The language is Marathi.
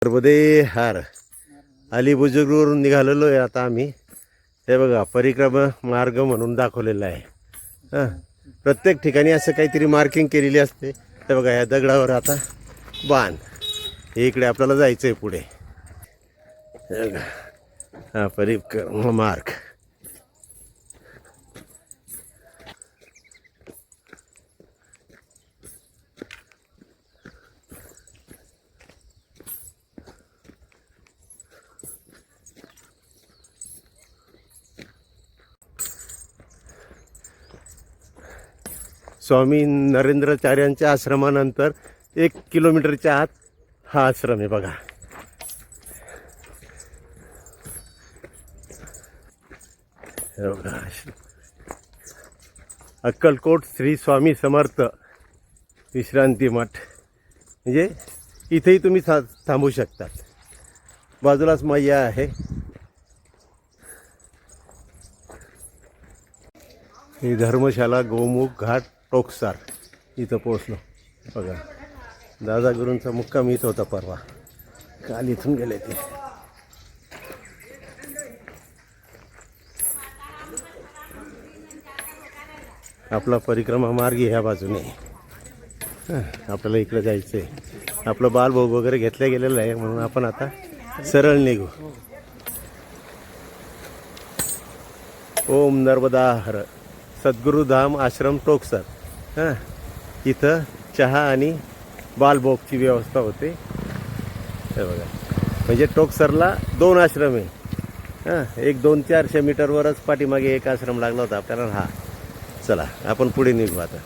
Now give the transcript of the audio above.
नर्मदे हार अलीबुजुर्गवरून निघालेलो आहे आता आम्ही. हे बघा परिक्रमा मार्ग म्हणून दाखवलेला आहे. हां, प्रत्येक ठिकाणी असं काहीतरी मार्किंग केलेली असते. हे बघा या दगडावर आता बाण. इकडे आपल्याला जायचं आहे पुढे. हे बघा हा परिक्रमा मार्ग. स्वामी नरेंद्राचार्यांच्या आश्रमानंतर 1 किलोमीटरच्या आत हा आश्रम आहे बघा. हे बघा अक्कलकोट श्री स्वामी समर्थ विश्रांती मठ. म्हणजे इथेही तुम्ही थांबू शकता. बाजूलाच मैया आहे. ही धर्मशाला गोमुख घाट टोकसार इथं पोचलो बघा. दादा गुरूंचा मुक्काम इथं होता परवा. काल इथून गेले ते. आपला परिक्रमा मार्ग ह्या बाजूने. आपल्याला इकडे जायचं आहे. आपलं बालभोग वगैरे घेतलं गेलेलं आहे म्हणून आपण आता सरळ निघू. ओम नर्मदा हर सद्गुरुधाम आश्रम टोकसर. हां, इथं चहा आणि बालभोगची व्यवस्था होते. हे बघा म्हणजे टोकसरला 2 आश्रम आहे. हां, एक 200-400 मीटरवरच पाठीमागे एक आश्रम लागला होता आपल्याला. हा चला आपण पुढे निघू आता.